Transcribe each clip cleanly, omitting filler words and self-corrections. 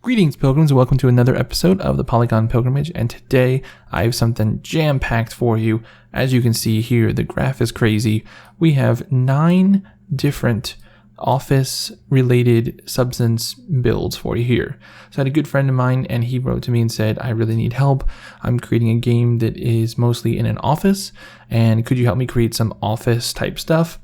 Greetings, pilgrims, and welcome to another episode of the Polygon Pilgrimage, and today I have something jam-packed for you. As you can see here, the graph is crazy. We have 9 different office-related substance builds for you here. So I had a good friend of mine, and he wrote to me and said, I really need help. I'm creating a game that is mostly in an office, and could you help me create some office-type stuff?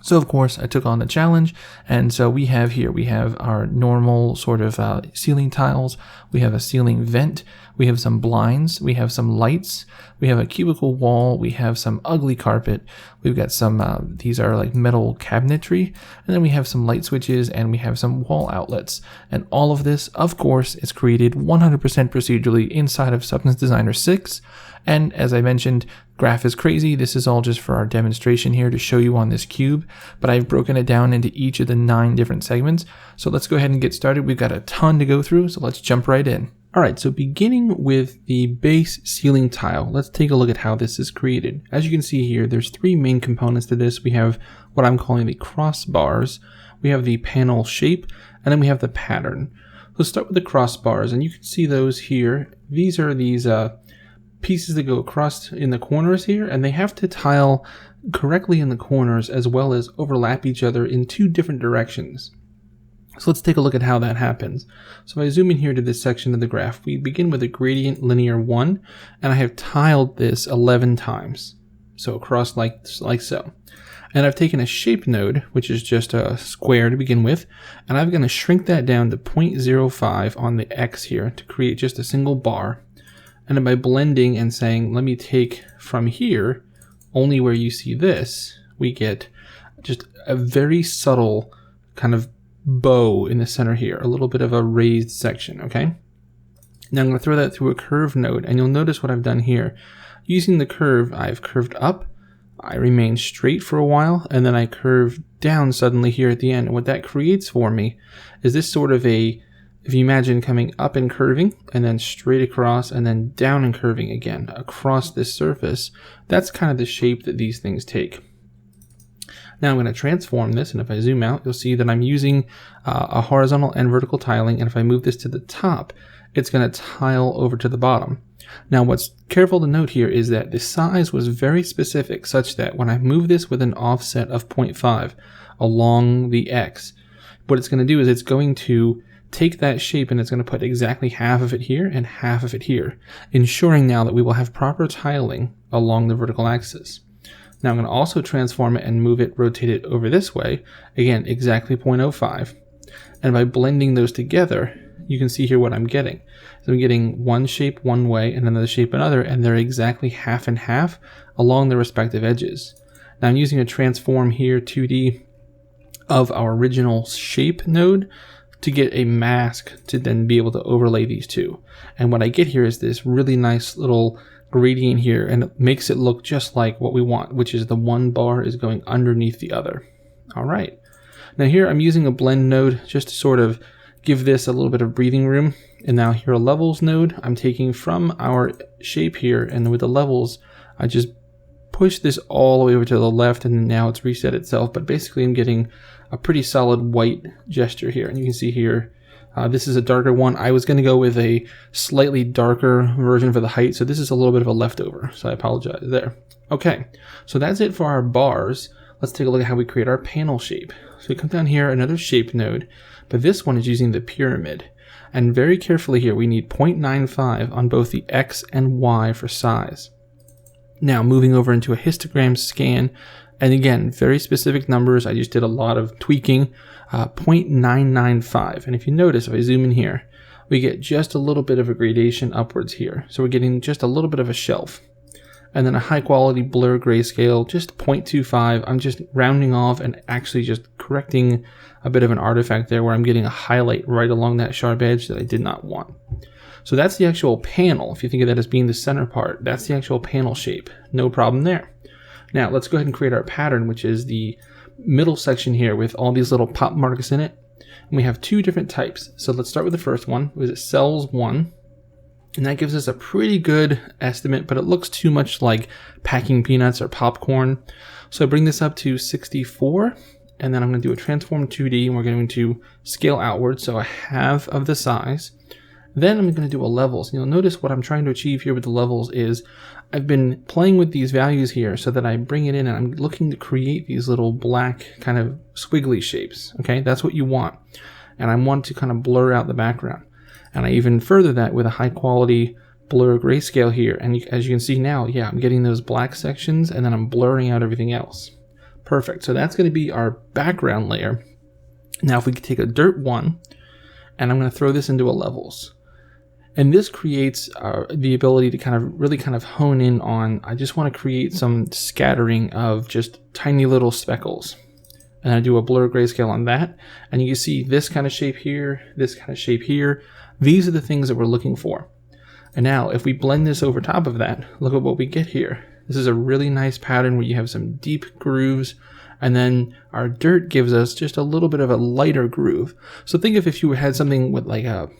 So of course I took on the challenge, and so we have our normal sort of ceiling tiles, we have a ceiling vent, we have some blinds, we have some lights, we have a cubicle wall, we have some ugly carpet, we've got some, these are like metal cabinetry, and then we have some light switches, and we have some wall outlets. And all of this, of course, is created 100% procedurally inside of Substance Designer 6. And as I mentioned, graph is crazy. This is all just for our demonstration here to show you on this cube, but I've broken it down into each of the 9 different segments. So let's go ahead and get started. We've got a ton to go through, so let's jump right in. All right, so beginning with the base ceiling tile, let's take a look at how this is created. As you can see here, there's 3 main components to this. We have what I'm calling the crossbars, we have the panel shape, and then we have the pattern. Let's start with the crossbars, and you can see those here. These are these pieces that go across in the corners here, and they have to tile correctly in the corners as well as overlap each other in 2 different directions. So let's take a look at how that happens. So if I zoom in here to this section of the graph, we begin with a gradient linear 1, and I have tiled this 11 times. So across like so. And I've taken a shape node, which is just a square to begin with, and I'm going to shrink that down to 0.05 on the X here to create just a single bar. And then by blending and saying, let me take from here, only where you see this, we get just a very subtle kind of bow in the center here, a little bit of a raised section, okay? Now I'm going to throw that through a curve node, and you'll notice what I've done here. Using the curve, I've curved up, I remain straight for a while, and then I curve down suddenly here at the end. And what that creates for me is this sort of a, if you imagine coming up and curving, and then straight across, and then down and curving again across this surface, that's kind of the shape that these things take. Now I'm going to transform this, and if I zoom out, you'll see that I'm using a horizontal and vertical tiling, and if I move this to the top, it's going to tile over to the bottom. Now what's careful to note here is that the size was very specific, such that when I move this with an offset of 0.5 along the X, what it's going to do is it's going to take that shape and it's going to put exactly half of it here and half of it here, ensuring now that we will have proper tiling along the vertical axis. Now I'm going to also transform it and move it, rotate it over this way, again exactly 0.05, and by blending those together, you can see here what I'm getting. So I'm getting one shape one way and another shape another, and they're exactly half and half along the respective edges. Now I'm using a transform here 2D of our original shape node to get a mask to then be able to overlay these two. And what I get here is this really nice little gradient here, and it makes it look just like what we want, which is the one bar is going underneath the other. All right. Now here I'm using a blend node just to sort of give this a little bit of breathing room. And now here a levels node I'm taking from our shape here, and with the levels I just push this all the way over to the left, and now it's reset itself. But basically I'm getting a pretty solid white gesture here, and you can see here this is a darker one. I was going to go with a slightly darker version for the height, so this is a little bit of a leftover, so I apologize there. Okay, so that's it for our bars. Let's take a look at how we create our panel shape. So we come down here, another shape node, but this one is using the pyramid. And very carefully here, we need 0.95 on both the X and Y for size. Now moving over into a histogram scan, and again, very specific numbers. I just did a lot of tweaking. 0.995. And if you notice, if I zoom in here, we get just a little bit of a gradation upwards here. So we're getting just a little bit of a shelf. And then a high quality blur grayscale, just 0.25. I'm just rounding off and actually just correcting a bit of an artifact there where I'm getting a highlight right along that sharp edge that I did not want. So that's the actual panel. If you think of that as being the center part, that's the actual panel shape. No problem there. Now let's go ahead and create our pattern, which is the middle section here with all these little pop marks in it. And we have 2 different types. So let's start with the first one, which is cells 1. And that gives us a pretty good estimate, but it looks too much like packing peanuts or popcorn. So I bring this up to 64, and then I'm going to do a transform 2D, and we're going to scale outward, so a half of the size. Then I'm going to do a levels. You'll notice what I'm trying to achieve here with the levels is I've been playing with these values here so that I bring it in and I'm looking to create these little black kind of squiggly shapes. Okay, that's what you want. And I want to kind of blur out the background. And I even further that with a high quality blur grayscale here. And as you can see now, yeah, I'm getting those black sections and then I'm blurring out everything else. Perfect. So that's going to be our background layer. Now if we could take a dirt one and I'm going to throw this into a levels. And this creates the ability to really hone in on, I just want to create some scattering of just tiny little speckles. And I do a blur grayscale on that. And you can see this kind of shape here, this kind of shape here. These are the things that we're looking for. And now if we blend this over top of that, look at what we get here. This is a really nice pattern where you have some deep grooves. And then our dirt gives us just a little bit of a lighter groove. So think of if you had something with like a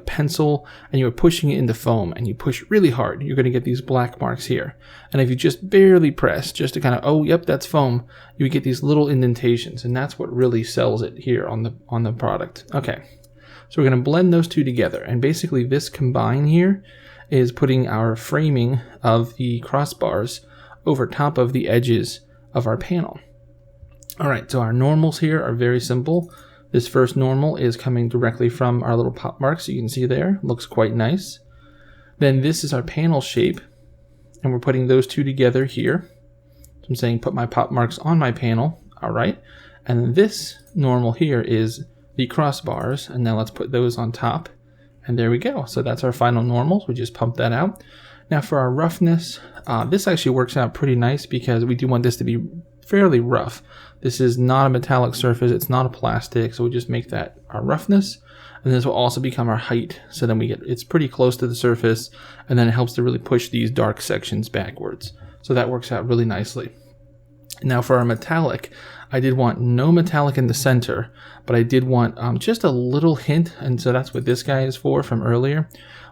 pencil and you were pushing it into foam and you push really hard, you're going to get these black marks here. And if you just barely press just to kind of, oh, yep, that's foam, you would get these little indentations. And that's what really sells it here on the product. Okay, so we're going to blend those two together. And basically this combine here is putting our framing of the crossbars over top of the edges of our panel. All right, so our normals here are very simple. This first normal is coming directly from our little pop marks. You can see there, looks quite nice. Then this is our panel shape, and we're putting those two together here. So I'm saying put my pop marks on my panel, all right. And then this normal here is the crossbars, and now let's put those on top, and there we go. So that's our final normals. We just pump that out. Now for our roughness, this actually works out pretty nice because we do want this to be fairly rough. This is not a metallic surface, it's not a plastic, so we just make that our roughness, and this will also become our height, so then it's pretty close to the surface, and then it helps to really push these dark sections backwards. So that works out really nicely. Now for our metallic, I did want no metallic in the center, but I did want just a little hint, and so that's what this guy is for from earlier.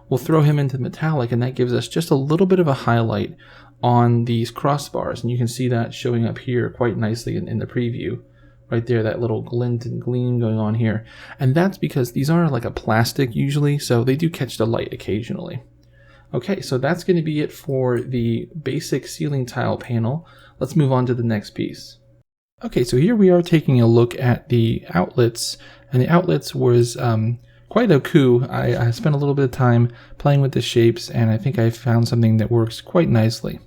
We'll throw him into metallic, and that gives us just a little bit of a highlight on these crossbars, and you can see that showing up here quite nicely in the preview right there, that little glint and gleam going on here. And that's because these are like a plastic usually, so they do catch the light occasionally. Okay, so that's going to be it for the basic ceiling tile panel. Let's move on to the next piece. Okay, so here we are taking a look at the outlets, and the outlets was quite a coup. I spent a little bit of time playing with the shapes, and I think I found something that works quite nicely.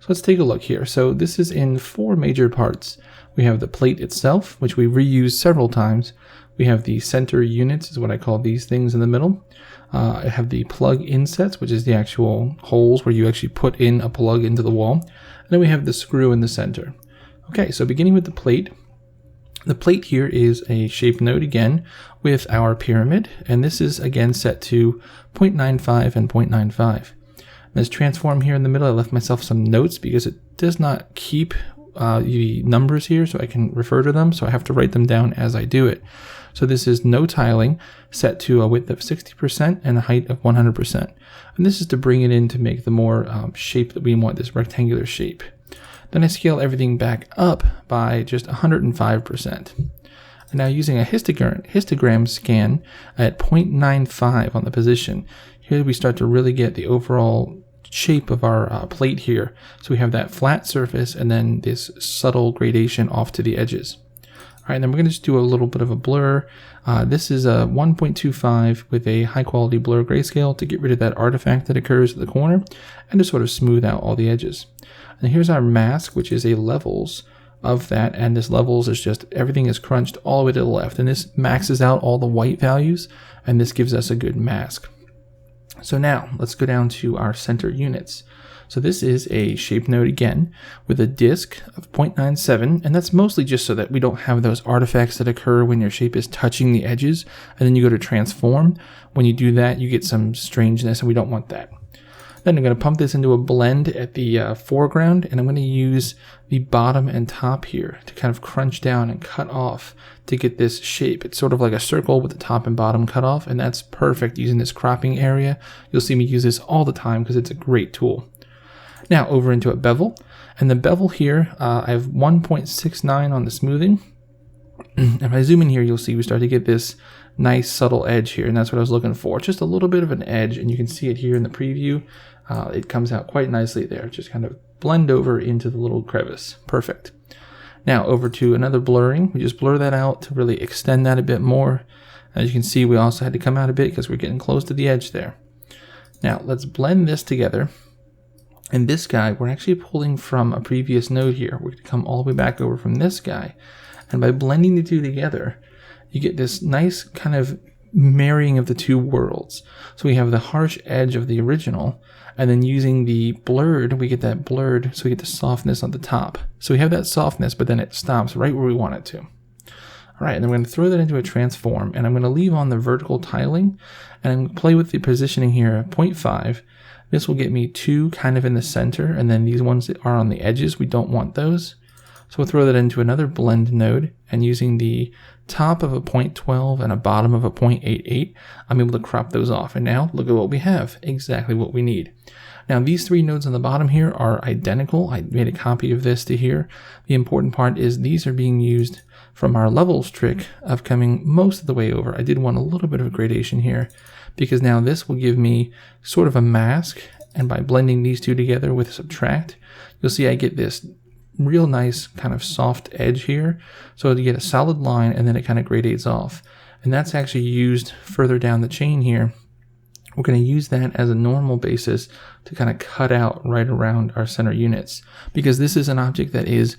So let's take a look here. So this is in 4 major parts. We have the plate itself, which we reuse several times. We have the center units, is what I call these things in the middle. I have the plug insets, which is the actual holes where you actually put in a plug into the wall. And then we have the screw in the center. Okay, so beginning with the plate. The plate here is a shape node again with our pyramid, and this is again set to 0.95 and 0.95. This transform here in the middle, I left myself some notes because it does not keep the numbers here so I can refer to them, so I have to write them down as I do it. So this is no tiling, set to a width of 60% and a height of 100%. And this is to bring it in to make the more shape that we want, this rectangular shape. Then I scale everything back up by just 105%. And now using a histogram scan at 0.95 on the position, here we start to really get the overall shape of our plate here. So we have that flat surface and then this subtle gradation off to the edges. All right, then we're going to just do a little bit of a blur. This is a 1.25 with a high quality blur grayscale to get rid of that artifact that occurs at the corner and to sort of smooth out all the edges. And here's our mask, which is a levels of that, and this levels is just everything is crunched all the way to the left, and this maxes out all the white values, and this gives us a good mask. So now let's go down to our center units. So this is a shape node again with a disk of 0.97, and that's mostly just so that we don't have those artifacts that occur when your shape is touching the edges, and then you go to transform. When you do that, you get some strangeness, and we don't want that. Then I'm going to pump this into a blend at the foreground, and I'm going to use the bottom and top here to kind of crunch down and cut off to get this shape. It's sort of like a circle with the top and bottom cut off, and that's perfect using this cropping area. You'll see me use this all the time because it's a great tool. Now over into a bevel, and the bevel here, I have 1.69 on the smoothing, If I zoom in here, you'll see we start to get this nice subtle edge here, and that's what I was looking for. Just a little bit of an edge, and you can see it here in the preview. It comes out quite nicely there. Just kind of blend over into the little crevice. Perfect. Now over to another blurring. We just blur that out to really extend that a bit more. As you can see, we also had to come out a bit because we're getting close to the edge there. Now let's blend this together. And this guy, we're actually pulling from a previous node here. We're going to come all the way back over from this guy. And by blending the two together, you get this nice kind of marrying of the two worlds. So we have the harsh edge of the original, and then using the blurred, we get that blurred, so we get the softness on the top. So we have that softness, but then it stops right where we want it to. All right, and then we're going to throw that into a transform, and I'm going to leave on the vertical tiling, and I'm going to play with the positioning here at 0.5. This will get me 2 kind of in the center, and then these ones that are on the edges, we don't want those. So we'll throw that into another blend node, and using the top of a 0.12 and a bottom of a 0.88, I'm able to crop those off. And now look at what we have, exactly what we need. Now these 3 nodes on the bottom here are identical. I made a copy of this to here. The important part is these are being used from our levels trick of coming most of the way over. I did want a little bit of a gradation here because now this will give me sort of a mask, and by blending these two together with subtract, you'll see I get this real nice kind of soft edge here. So you get a solid line and then it kind of gradates off. And that's actually used further down the chain here. We're going to use that as a normal basis to kind of cut out right around our center units, because this is an object that is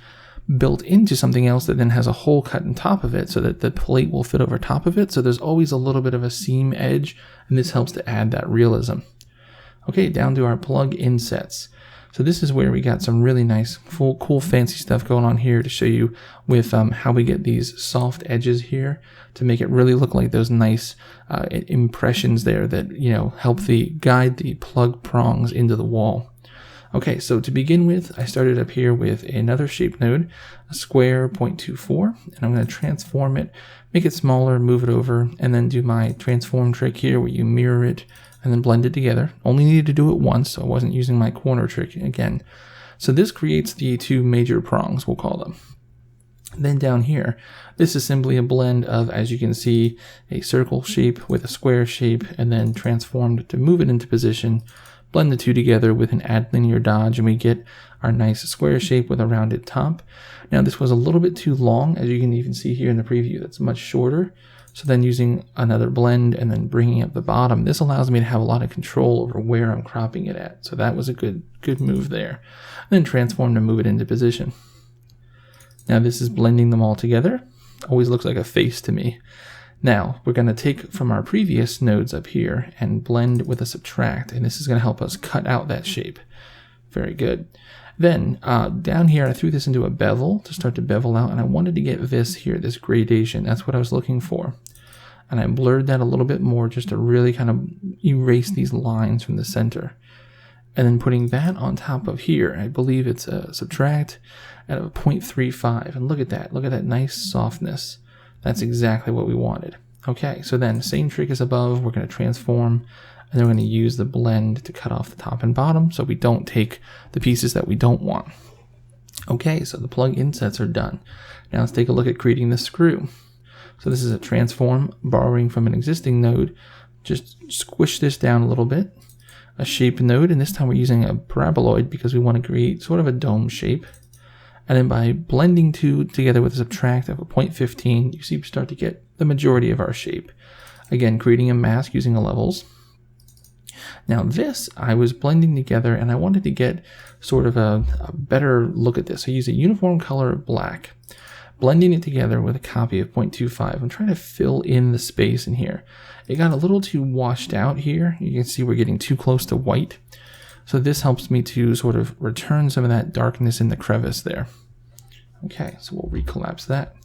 built into something else that then has a hole cut on top of it so that the plate will fit over top of it. So there's always a little bit of a seam edge, and this helps to add that realism. Okay, down to our plug insets. So this is where we got some really nice, cool, fancy stuff going on here to show you with how we get these soft edges here to make it really look like those nice impressions there that, you know, help guide the plug prongs into the wall. Okay, so to begin with, I started up here with another shape node, a square 0.24, and I'm going to transform it, make it smaller, move it over, and then do my transform trick here where you mirror it and then blend it together. Only needed to do it once, so I wasn't using my corner trick again. So this creates the 2 major prongs, we'll call them. Then down here, this is simply a blend of, as you can see, a circle shape with a square shape, and then transformed to move it into position, blend the 2 together with an add linear dodge, and we get our nice square shape with a rounded top. Now this was a little bit too long, as you can even see here in the preview. That's much shorter. So then using another blend and then bringing up the bottom, this allows me to have a lot of control over where I'm cropping it at. So that was a good move there. And then transform to move it into position. Now this is blending them all together. Always looks like a face to me. Now we're going to take from our previous nodes up here and blend with a subtract, and this is going to help us cut out that shape. Very good. Then down here, I threw this into a bevel to start to bevel out, and I wanted to get this here, this gradation. That's what I was looking for. And I blurred that a little bit more just to really kind of erase these lines from the center. And then putting that on top of here, I believe it's a subtract at a 0.35. And look at that nice softness. That's exactly what we wanted. Okay, so then same trick as above, we're going to transform, and then we're going to use the blend to cut off the top and bottom so we don't take the pieces that we don't want. Okay, so the plug insets are done. Now let's take a look at creating the screw. So this is a transform, borrowing from an existing node. Just squish this down a little bit. A shape node, and this time we're using a paraboloid because we want to create sort of a dome shape. And then by blending 2 together with a subtract of a 0.15, you see we start to get the majority of our shape. Again, creating a mask using a levels. Now this, I was blending together and I wanted to get sort of a better look at this. I use a uniform color of black, blending it together with a copy of 0.25. I'm trying to fill in the space in here. It got a little too washed out here. You can see we're getting too close to white. So this helps me to sort of return some of that darkness in the crevice there. Okay, so we'll recollapse that.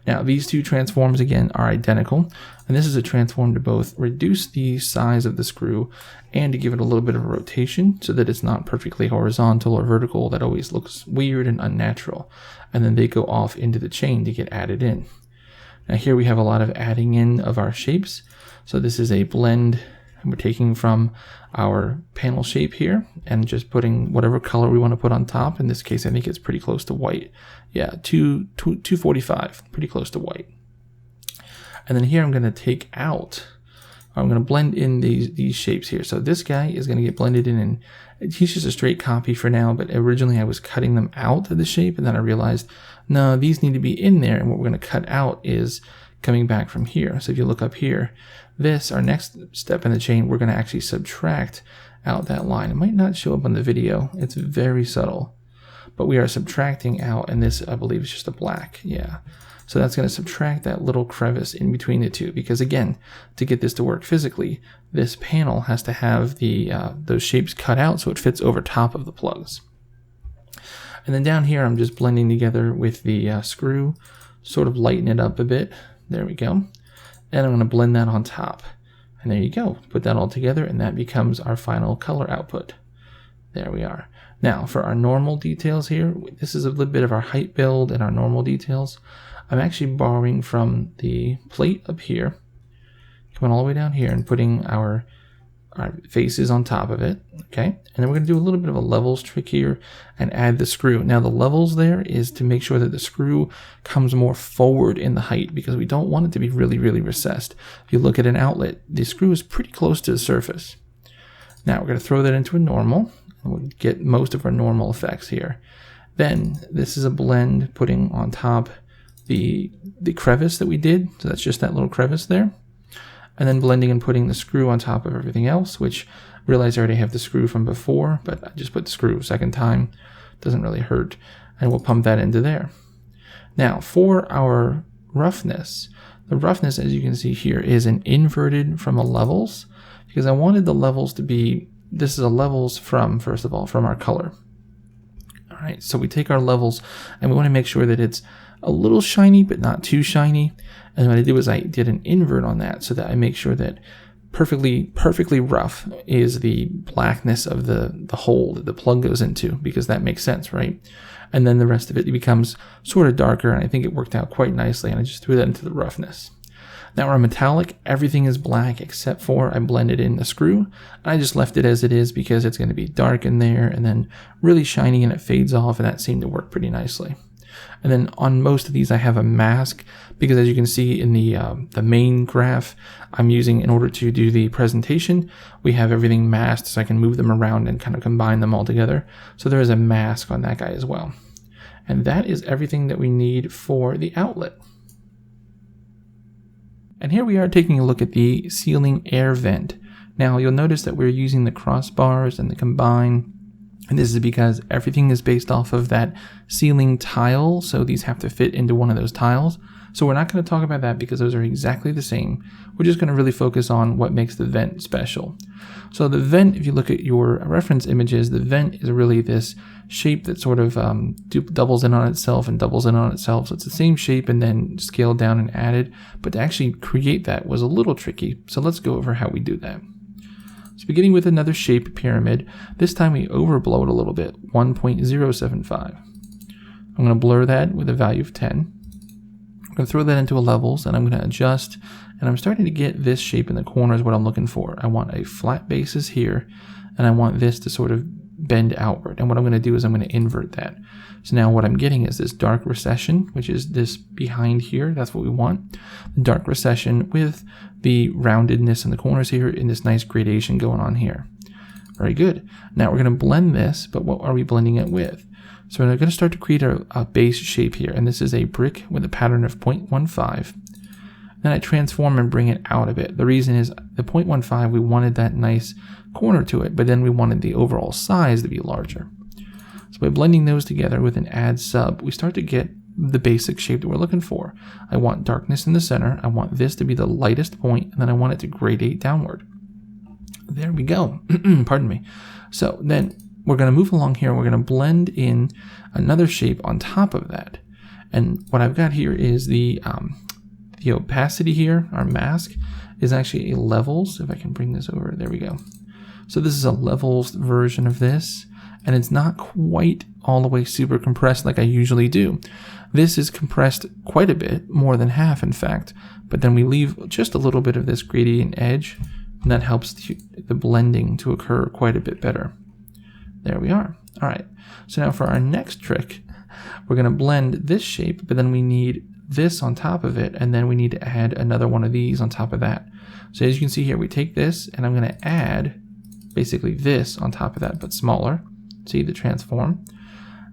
Now these 2 transforms again are identical, and this is a transform to both reduce the size of the screw and to give it a little bit of a rotation so that it's not perfectly horizontal or vertical. That always looks weird and unnatural. And then they go off into the chain to get added in. Now here we have a lot of adding in of our shapes. So this is a blend And we're taking from our panel shape here and just putting whatever color we want to put on top. In this case, I think it's pretty close to white. Yeah, 245, pretty close to white. And then here I'm going to take out, I'm going to blend in these shapes here. So this guy is going to get blended in, and he's just a straight copy for now, but originally I was cutting them out of the shape, and then I realized, no, these need to be in there, and what we're going to cut out is coming back from here. So if you look up here, this, our next step in the chain, we're going to actually subtract out that line. It might not show up on the video. It's very subtle, but we are subtracting out, and this, I believe, is just a black. Yeah. So that's going to subtract that little crevice in between the two, because again, to get this to work physically, this panel has to have the those shapes cut out so it fits over top of the plugs. And then down here, I'm just blending together with the screw, sort of lighten it up a bit. There we go. And I'm going to blend that on top. And there you go. Put that all together, and that becomes our final color output. There we are. Now, for our normal details here, this is a little bit of our height build and our normal details. I'm actually borrowing from the plate up here, coming all the way down here and putting our faces on top of it, okay? And then we're going to do a little bit of a levels trick here and add the screw. Now the levels there is to make sure that the screw comes more forward in the height, because we don't want it to be really, really recessed. If you look at an outlet, the screw is pretty close to the surface. Now we're going to throw that into a normal, and we'll get most of our normal effects here. Then this is a blend putting on top the crevice that we did, so that's just that little crevice there, and then blending and putting the screw on top of everything else, which I realize I already have the screw from before, but I just put the screw a second time, doesn't really hurt, and we'll pump that into there. Now for our roughness, the roughness, as you can see here, is an inverted from a levels, because I wanted the levels to be, this is a levels from, first of all, from our color. All right, so we take our levels and we want to make sure that it's a little shiny, but not too shiny. And what I did was I did an invert on that so that I make sure that perfectly rough is the blackness of the hole that the plug goes into, because that makes sense, right? And then the rest of it becomes sort of darker, and I think it worked out quite nicely, and I just threw that into the roughness. Now our metallic, everything is black except for I blended in the screw. I just left it as it is because it's going to be dark in there and then really shiny, and it fades off, and that seemed to work pretty nicely. And then on most of these I have a mask, because as you can see in the main graph I'm using in order to do the presentation, we have everything masked so I can move them around and kind of combine them all together. So there is a mask on that guy as well. And that is everything that we need for the outlet. And here we are taking a look at the ceiling air vent. Now you'll notice that we're using the crossbars and the combine, and this is because everything is based off of that ceiling tile, so these have to fit into one of those tiles. So we're not going to talk about that because those are exactly the same. We're just going to really focus on what makes the vent special. So the vent, if you look at your reference images, the vent is really this shape that sort of doubles in on itself and doubles in on itself. So it's the same shape and then scaled down and added. But to actually create that was a little tricky. So let's go over how we do that. So beginning with another shape pyramid, this time we overblow it a little bit, 1.075. I'm going to blur that with a value of 10. I'm going to throw that into a levels, and I'm going to adjust, and I'm starting to get this shape in the corners what I'm looking for. I want a flat basis here, and I want this to sort of bend outward. And what I'm going to do is I'm going to invert that. So now what I'm getting is this dark recession, which is this behind here. That's what we want. Dark recession with the roundedness in the corners here and this nice gradation going on here. Very good. Now we're going to blend this, but what are we blending it with? So we're going to start to create a base shape here, and this is a brick with a pattern of 0.15. Then I transform and bring it out a bit. The reason is the 0.15, we wanted that nice corner to it, but then we wanted the overall size to be larger. So by blending those together with an add sub, we start to get the basic shape that we're looking for. I want darkness in the center. I want this to be the lightest point, and then I want it to gradate downward. There we go. Pardon me. So then we're going to move along here. We're going to blend in another shape on top of that. And what I've got here is the opacity here, our mask, is actually a levels. If I can bring this over, there we go. So this is a levels version of this, and it's not quite all the way super compressed like I usually do. This is compressed quite a bit, more than half in fact, but then we leave just a little bit of this gradient edge and that helps the blending to occur quite a bit better. There we are. All right, so now for our next trick, we're going to blend this shape, but then we need this on top of it, and then we need to add another one of these on top of that. So as you can see here, we take this, and I'm going to add basically this on top of that, but smaller. See the transform?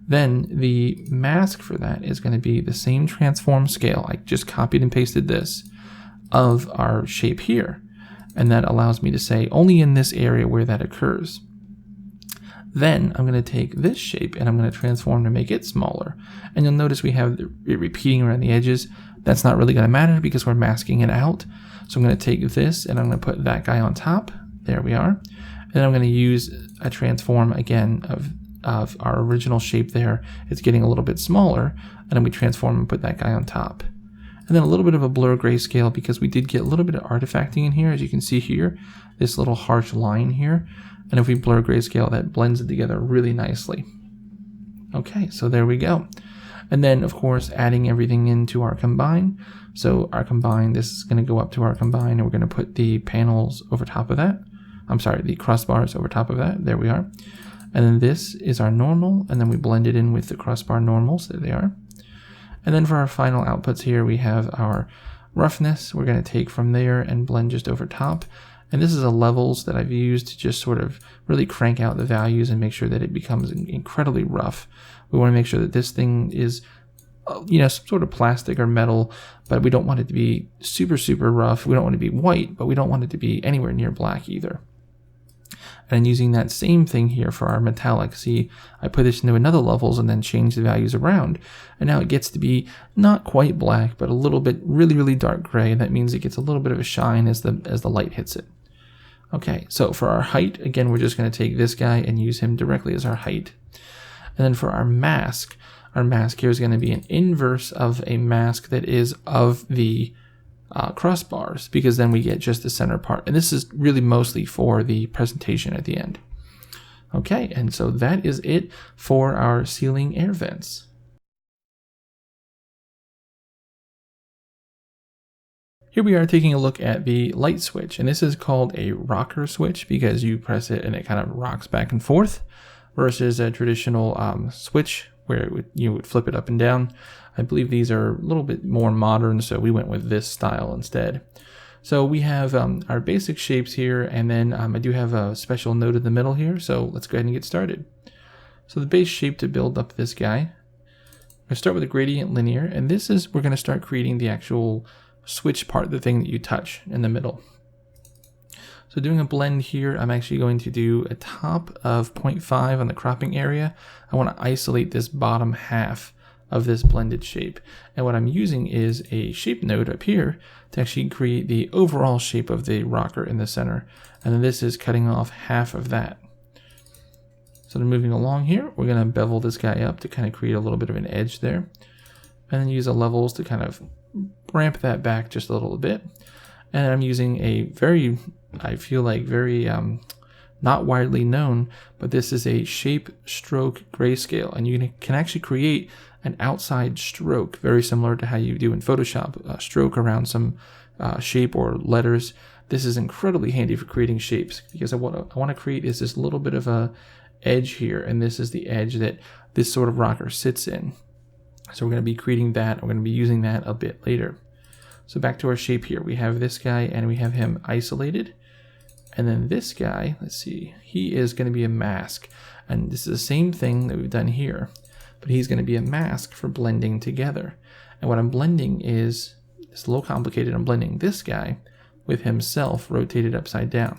Then the mask for that is going to be the same transform scale. I just copied and pasted this of our shape here. And that allows me to say only in this area where that occurs. Then I'm going to take this shape and I'm going to transform to make it smaller. And you'll notice we have it repeating around the edges. That's not really going to matter because we're masking it out. So I'm going to take this and I'm going to put that guy on top. There we are. And then I'm going to use a transform again of our original shape there. It's getting a little bit smaller. And then we transform and put that guy on top. And then a little bit of a blur grayscale because we did get a little bit of artifacting in here. As you can see here, this little harsh line here. And if we blur grayscale, that blends it together really nicely. Okay, so there we go. And then, of course, adding everything into our combine. So our combine, this is going to go up to our combine, and we're going to put the panels over top of that. I'm sorry, the crossbars over top of that. There we are. And then this is our normal, and then we blend it in with the crossbar normals. There they are. And then for our final outputs here, we have our roughness. We're going to take from there and blend just over top. And this is a levels that I've used to just sort of really crank out the values and make sure that it becomes incredibly rough. We want to make sure that this thing is, some sort of plastic or metal, but we don't want it to be super, super rough. We don't want it to be white, but we don't want it to be anywhere near black either. And using that same thing here for our metallic. See, I put this into another levels and then change the values around. And now it gets to be not quite black, but a little bit really, really dark gray. And that means it gets a little bit of a shine as the light hits it. Okay, so for our height, again, we're just going to take this guy and use him directly as our height. And then for our mask here is going to be an inverse of a mask that is of the crossbars, because then we get just the center part. And this is really mostly for the presentation at the end. Okay, and so that is it for our ceiling air vents. Here we are taking a look at the light switch, and this is called a rocker switch because you press it and it kind of rocks back and forth, versus a traditional switch where you would flip it up and down. I believe these are a little bit more modern, so we went with this style instead. So we have our basic shapes here, and then I do have a special node in the middle here, so let's go ahead and get started. So the base shape to build up this guy, I'm going to start with a gradient linear, and this is, we're going to start creating the actual switch part, the thing that you touch in the middle. So doing a blend here, I'm actually going to do a top of 0.5 on the cropping area. I want to isolate this bottom half of this blended shape. And what I'm using is a shape node up here to actually create the overall shape of the rocker in the center. And then this is cutting off half of that. So then moving along here, we're going to bevel this guy up to kind of create a little bit of an edge there. And then use the levels to kind of ramp that back just a little bit. And I'm using a very, I feel like very not widely known, but this is a shape stroke grayscale. And you can actually create an outside stroke, very similar to how you do in Photoshop, a stroke around some shape or letters. This is incredibly handy for creating shapes because what I want to create is this little bit of a edge here, and this is the edge that this sort of rocker sits in. So we're going to be creating that. We're going to be using that a bit later. So back to our shape here. We have this guy and we have him isolated. And then this guy, let's see, he is going to be a mask. And this is the same thing that we've done here, but he's going to be a mask for blending together. And what I'm blending is, it's a little complicated. I'm blending this guy with himself rotated upside down.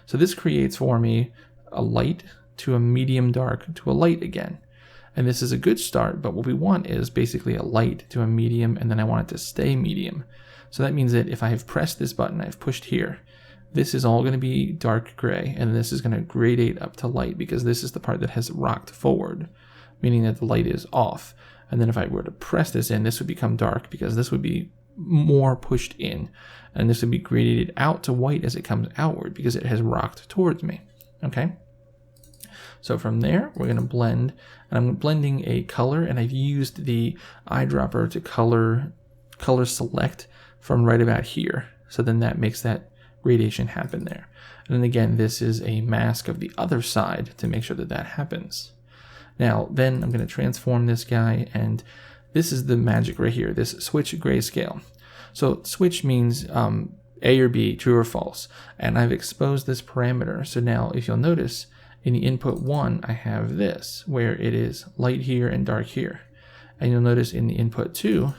So this creates for me a light to a medium dark to a light again. And this is a good start, but what we want is basically a light to a medium, and then I want it to stay medium. So that means that if I have pressed this button, I've pushed here, this is all going to be dark gray, and this is going to gradate up to light because this is the part that has rocked forward, meaning that the light is off. And then if I were to press this in, this would become dark because this would be more pushed in, and this would be gradated out to white as it comes outward because it has rocked towards me. Okay? So from there, we're going to blend, and I'm blending a color, and I've used the eyedropper to color select from right about here. So then that makes that radiation happen there. And then again, this is a mask of the other side to make sure that that happens. Now, then I'm going to transform this guy, and this is the magic right here, this switch grayscale. So switch means A or B, true or false. And I've exposed this parameter. So now if you'll notice, in the input 1, I have this, where it is light here and dark here. And you'll notice in the input 2,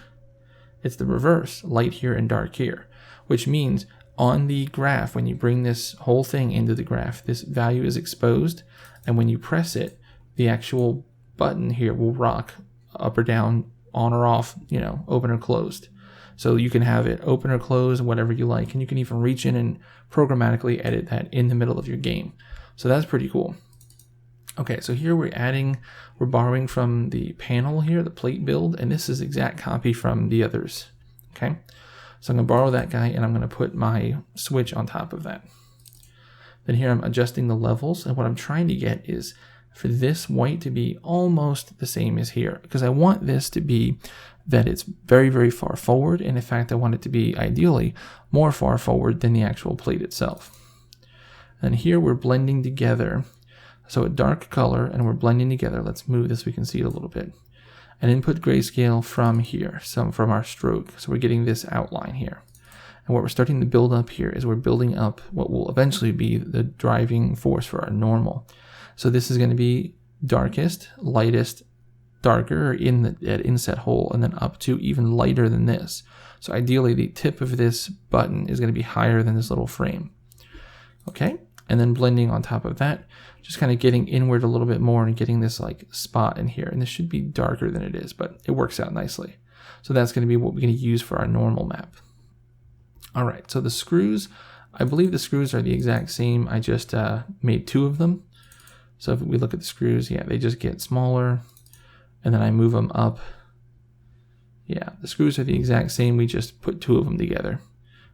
it's the reverse, light here and dark here, which means on the graph, when you bring this whole thing into the graph, this value is exposed, and when you press it, the actual button here will rock up or down, on or off, open or closed. So you can have it open or close, whatever you like, and you can even reach in and programmatically edit that in the middle of your game. So that's pretty cool. Okay, so here we're borrowing from the panel here, the plate build, and this is exact copy from the others. Okay, so I'm gonna borrow that guy and I'm gonna put my switch on top of that. Then here I'm adjusting the levels, and what I'm trying to get is for this white to be almost the same as here, because I want this to be that it's very, very far forward, and in fact I want it to be ideally more far forward than the actual plate itself. And here we're blending together, so a dark color, and we're blending together. Let's move this so we can see it a little bit. An input grayscale from here, from our stroke, so we're getting this outline here. And what we're starting to build up here is we're building up what will eventually be the driving force for our normal. So this is going to be darkest, lightest, darker at inset hole, and then up to even lighter than this. So ideally the tip of this button is going to be higher than this little frame. Okay, and then blending on top of that, just kind of getting inward a little bit more and getting this like spot in here. And this should be darker than it is, but it works out nicely. So that's going to be what we're going to use for our normal map. All right, so the screws, I believe the screws are the exact same. I just made 2 of them. So if we look at the screws, yeah, they just get smaller, and then I move them up. Yeah, the screws are the exact same. We just put 2 of them together.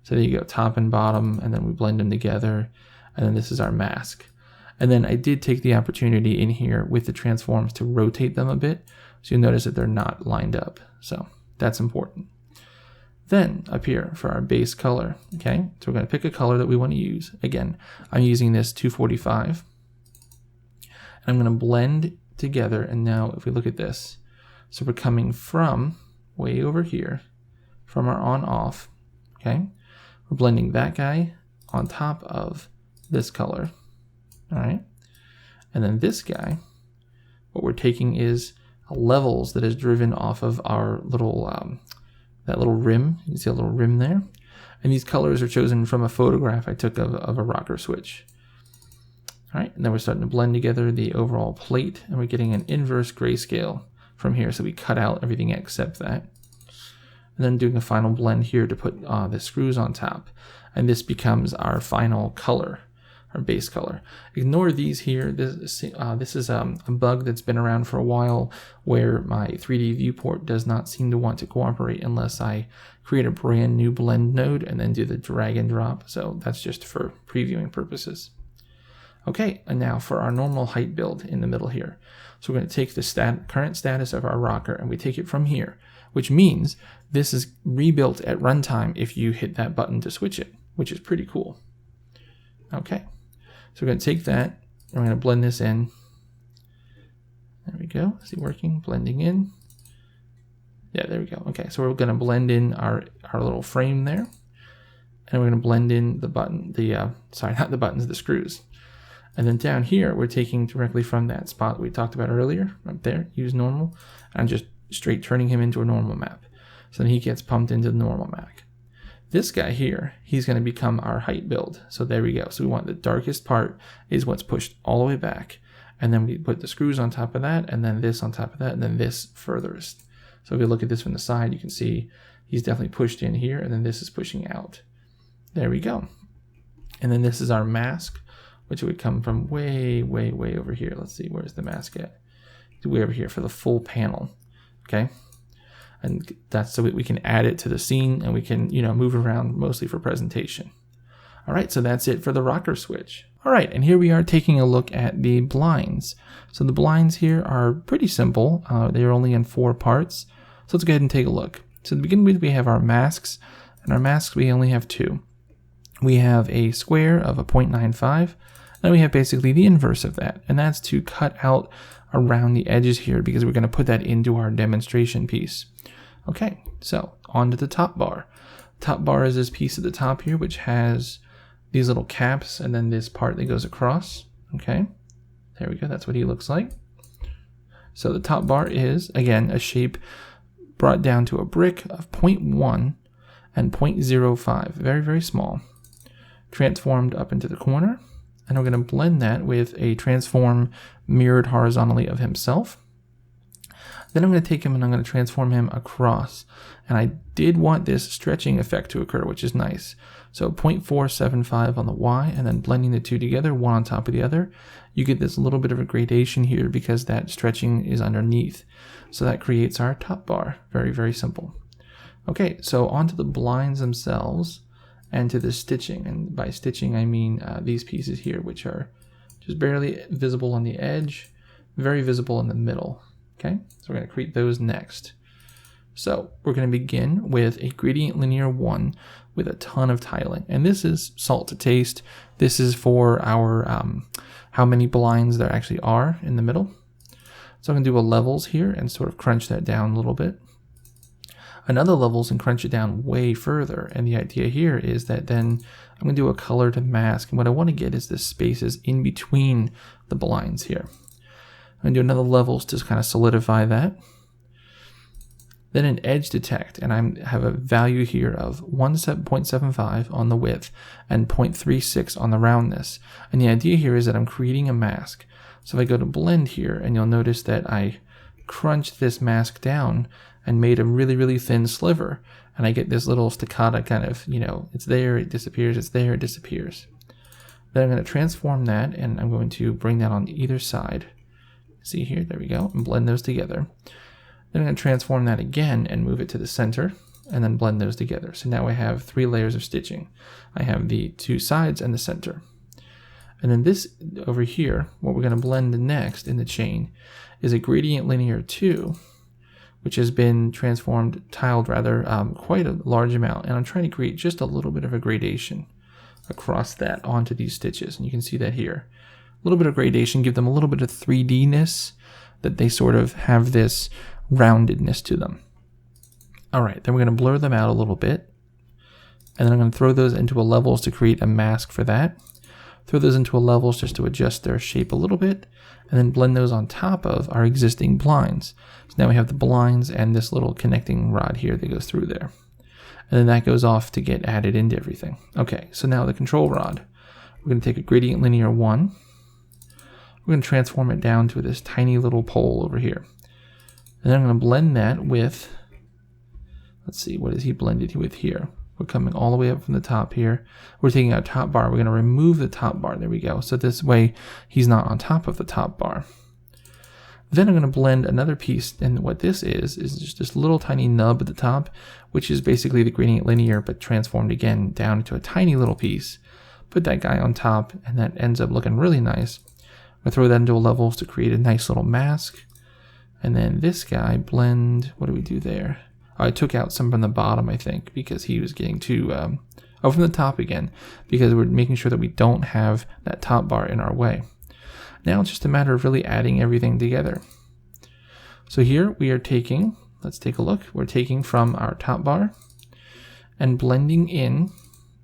So there you go, top and bottom, and then we blend them together, and then this is our mask. And then I did take the opportunity in here with the transforms to rotate them a bit, so you'll notice that they're not lined up. So that's important. Then up here for our base color, okay? So we're gonna pick a color that we wanna use. Again, I'm using this 245. And I'm gonna blend together, and now if we look at this, so we're coming from way over here, from our on-off, okay? We're blending that guy on top of this color, all right? And then this guy, what we're taking is levels that is driven off of our little, that little rim. You can see a little rim there. And these colors are chosen from a photograph I took of a rocker switch. All right, and then we're starting to blend together the overall plate, and we're getting an inverse grayscale from here, so we cut out everything except that. And then doing a final blend here to put the screws on top, and this becomes our final color, our base color. Ignore these here. This is a bug that's been around for a while, where my 3D viewport does not seem to want to cooperate unless I create a brand new blend node and then do the drag and drop. So that's just for previewing purposes. Okay, and now for our normal height build in the middle here. So we're going to take the current status of our rocker, and we take it from here, which means this is rebuilt at runtime if you hit that button to switch it, which is pretty cool. Okay, so we're going to take that, and we're going to blend this in. There we go. Is it working? Blending in. Yeah, there we go. Okay, so we're going to blend in our little frame there, and we're going to blend in the button, sorry, not the buttons, the screws. And then down here, we're taking directly from that spot we talked about earlier, right there, use normal, and just straight turning him into a normal map. So then he gets pumped into the normal map. This guy here, he's going to become our height build. So there we go. So we want the darkest part is what's pushed all the way back. And then we put the screws on top of that, and then this on top of that, and then this furthest. So if you look at this from the side, you can see he's definitely pushed in here, and then this is pushing out. There we go. And then this is our mask, which would come from way, way, way over here. Let's see, where's the mask at? Way over here for the full panel, okay? And that's so we can add it to the scene, and we can, move around mostly for presentation. All right, so that's it for the rocker switch. All right, and here we are taking a look at the blinds. So the blinds here are pretty simple. They're only in 4 parts. So let's go ahead and take a look. So to begin with, we have our masks, and our masks we only have 2. we have a square of a 0.95, and we have basically the inverse of that, and that's to cut out around the edges here because we're going to put that into our demonstration piece. Okay, so on to the top bar. Top bar is this piece at the top here, which has these little caps and then this part that goes across. Okay, there we go. That's what he looks like. So the top bar is, again, a shape brought down to a brick of 0.1 and 0.05, very, very small, transformed up into the corner. And we're going to blend that with a transform mirrored horizontally of himself. Then I'm going to take him and I'm going to transform him across. And I did want this stretching effect to occur, which is nice. So 0.475 on the Y, and then blending the two together, one on top of the other, you get this little bit of a gradation here because that stretching is underneath. So that creates our top bar. Very, very simple. Okay, so onto the blinds themselves and to the stitching. And by stitching, I mean these pieces here, which are just barely visible on the edge, very visible in the middle. Okay, so we're going to create those next. So we're going to begin with a gradient linear 1 with a ton of tiling. And this is salt to taste. This is for our how many blinds there actually are in the middle. So I'm going to do a levels here and sort of crunch that down a little bit. Another levels and crunch it down way further. And the idea here is that then I'm going to do a color to mask. And what I want to get is the spaces in between the blinds here. I'm going to do another levels to kind of solidify that. Then an edge detect, and I have a value here of 1.75 on the width and 0.36 on the roundness. And the idea here is that I'm creating a mask. So if I go to blend here, and you'll notice that I crunched this mask down and made a really, really thin sliver. And I get this little staccato kind of, it's there, it disappears, it's there, it disappears. Then I'm going to transform that, and I'm going to bring that on either side. See here, there we go, and blend those together. Then I'm going to transform that again and move it to the center and then blend those together. So now I have 3 layers of stitching. I have the 2 sides and the center. And then this over here, what we're going to blend next in the chain is a gradient linear 2, which has been tiled rather, quite a large amount. And I'm trying to create just a little bit of a gradation across that onto these stitches. And you can see that here. A little bit of gradation, give them a little bit of 3D-ness, that they sort of have this roundedness to them. All right, then we're going to blur them out a little bit. And then I'm going to throw those into a levels to create a mask for that. Throw those into a levels just to adjust their shape a little bit. And then blend those on top of our existing blinds. So now we have the blinds and this little connecting rod here that goes through there. And then that goes off to get added into everything. Okay, so now the control rod. We're going to take a gradient linear 1. We're going to transform it down to this tiny little pole over here. And then I'm going to blend that with, let's see, what is he blended with here? We're coming all the way up from the top here. We're taking our top bar. We're going to remove the top bar. There we go. So this way he's not on top of the top bar. Then I'm going to blend another piece. And what this is just this little tiny nub at the top, which is basically the gradient linear, but transformed again down into a tiny little piece. Put that guy on top, and that ends up looking really nice. I'm going to throw that into a levels to create a nice little mask. And then this guy, blend, what do we do there? Oh, I took out some from the bottom, I think, because he was getting too, from the top again, because we're making sure that we don't have that top bar in our way. Now it's just a matter of really adding everything together. So here we are taking, let's take a look, we're taking from our top bar and blending in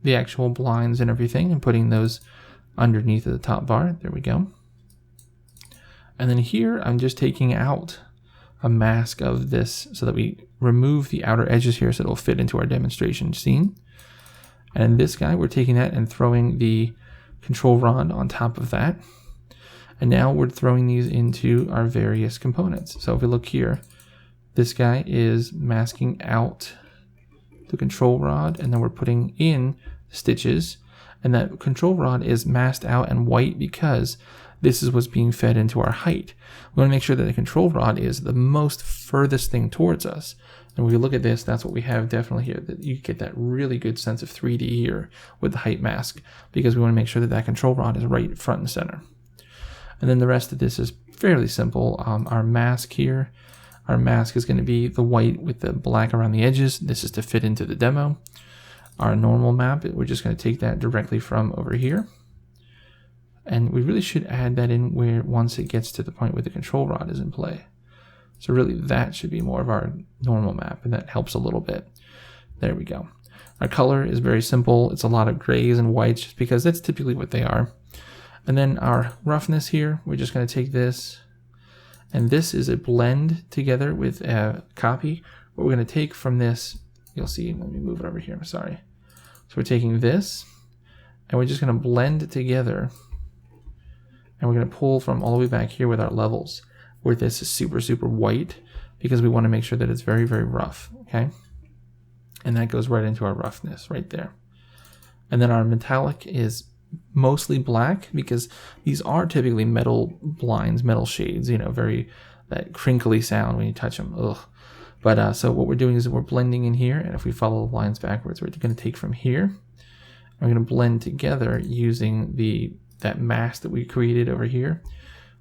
the actual blinds and everything and putting those underneath of the top bar. There we go. And then here I'm just taking out a mask of this so that we remove the outer edges here so it'll fit into our demonstration scene. And in this guy, we're taking that and throwing the control rod on top of that. And now we're throwing these into our various components. So if we look here, this guy is masking out the control rod, and then we're putting in stitches. And that control rod is masked out and white because this is what's being fed into our height. We want to make sure that the control rod is the most furthest thing towards us. And when we look at this, that's what we have definitely here. That you get that really good sense of 3D here with the height mask, because we want to make sure that that control rod is right front and center. And then the rest of this is fairly simple. Our mask here, our mask is going to be the white with the black around the edges. This is to fit into the demo. our normal map, we're just going to take that directly from over here. And we really should add that in where once it gets to the point where the control rod is in play. So really that should be more of our normal map, and that helps a little bit. There we go. Our color is very simple. It's a lot of grays and whites just because that's typically what they are. And then our roughness here, we're just going to take this, and this is a blend together with a copy. What we're going to take from this, you'll see, let me move it over here, I'm sorry. So we're taking this, and we're just going to blend it together, and we're going to pull from all the way back here with our levels, where this is super, super white, because we want to make sure that it's very, very rough, okay? And that goes right into our roughness right there. And then our metallic is mostly black, because these are typically metal blinds, metal shades, you know, very, that crinkly sound when you touch them, ugh. But so what we're doing is we're blending in here, and if we follow the lines backwards, we're going to take from here, we're going to blend together using that mask that we created over here,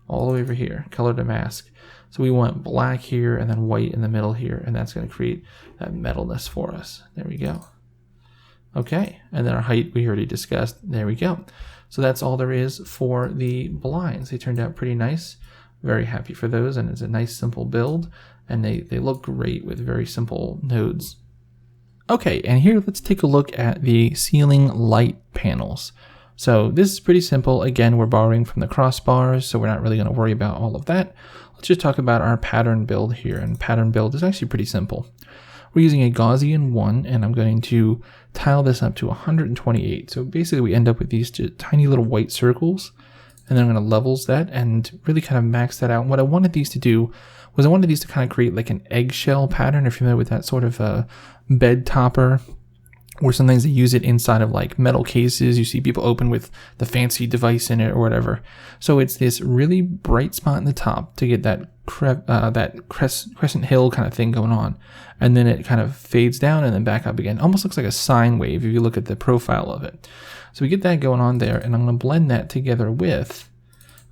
all the way over here, color to mask. So we want black here and then white in the middle here, and that's going to create that metalness for us. There we go. Okay, and then our height we already discussed. There we go. So that's all there is for the blinds. They turned out pretty nice. Very happy for those, and it's a nice simple build, and they look great with very simple nodes. Okay, and here let's take a look at the ceiling light panels. So this is pretty simple. Again, we're borrowing from the crossbars, so we're not really going to worry about all of that. Let's just talk about our pattern build here, and pattern build is actually pretty simple. We're using a Gaussian 1, and I'm going to tile this up to 128. So basically we end up with these tiny little white circles, and then I'm going to levels that and really kind of max that out. And what I wanted these to do was I wanted these to kind of create like an eggshell pattern, if you're familiar with that sort of bed topper, or sometimes they use it inside of like metal cases. You see people open with the fancy device in it or whatever. So it's this really bright spot in the top to get that crescent hill kind of thing going on. And then it kind of fades down and then back up again. Almost looks like a sine wave if you look at the profile of it. So we get that going on there, and I'm going to blend that together with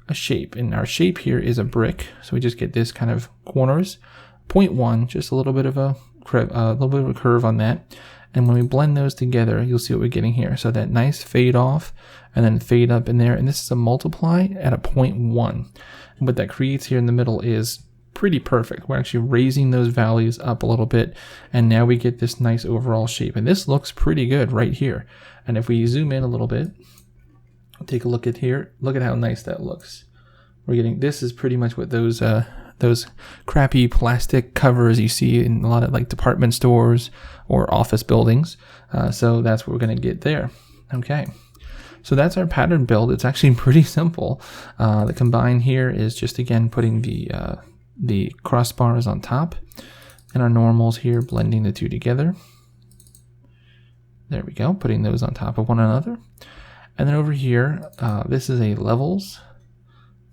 a shape. And our shape here is a brick. So we just get this kind of corners, 0.1, just a little bit of a curve on that. And when we blend those together, you'll see what we're getting here. So that nice fade off and then fade up in there. And this is a multiply at a 0.1. And what that creates here in the middle is pretty perfect. We're actually raising those values up a little bit. And now we get this nice overall shape. And this looks pretty good right here. And if we zoom in a little bit, take a look at here. Look at how nice that looks. We're getting, this is pretty much what those crappy plastic covers you see in a lot of like department stores or office buildings. So that's what we're going to get there. Okay. So that's our pattern build. It's actually pretty simple. The combine here is just, again, putting the crossbars on top, and our normals here, blending the two together. There we go. Putting those on top of one another. And then over here, this is a levels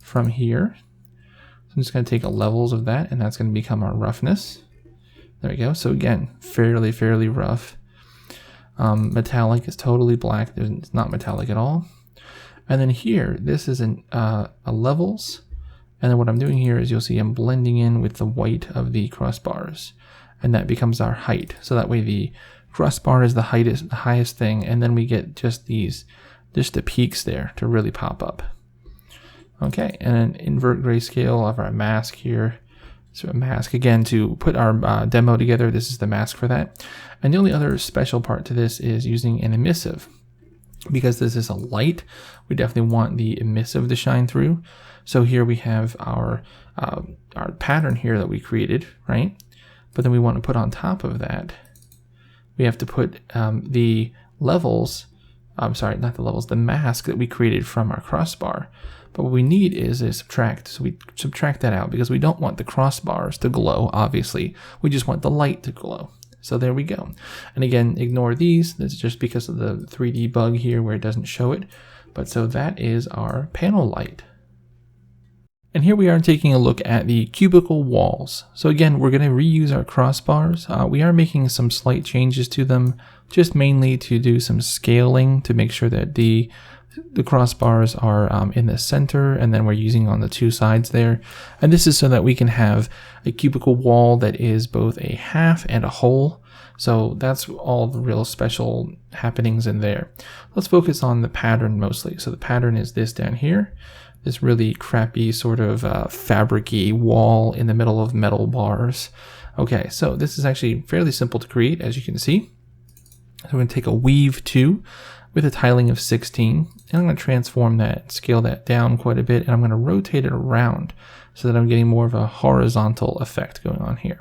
from here. So I'm just going to take a levels of that, and that's going to become our roughness. There we go. So again, fairly rough. Metallic is totally black. It's not metallic at all. And then here, this is a levels. And then what I'm doing here is you'll see I'm blending in with the white of the crossbars, and that becomes our height. So that way the crossbar is the highest thing, and then we get just the peaks there to really pop up. Okay, and an invert grayscale of our mask here. So a mask, again, to put our demo together, this is the mask for that. And the only other special part to this is using an emissive. Because this is a light, we definitely want the emissive to shine through. So here we have our pattern here that we created, right? But then we want to put on top of that, we have to put the levels, the mask that we created from our crossbar. But what we need is a subtract. So we subtract that out because we don't want the crossbars to glow, obviously. We just want the light to glow. So there we go. And again, ignore these. That's just because of the 3D bug here where it doesn't show it. But so that is our panel light. And here we are taking a look at the cubicle walls. So again, we're going to reuse our crossbars. We are making some slight changes to them, just mainly to do some scaling to make sure that the crossbars are in the center, and then we're using on the two sides there. And this is so that we can have a cubicle wall that is both a half and a whole. So that's all the real special happenings in there. Let's focus on the pattern mostly. So the pattern is this down here, this really crappy sort of fabric-y wall in the middle of metal bars. Okay, so this is actually fairly simple to create, as you can see. So we're going to take a weave 2 with a tiling of 16, and I'm going to transform that, scale that down quite a bit, and I'm going to rotate it around so that I'm getting more of a horizontal effect going on here.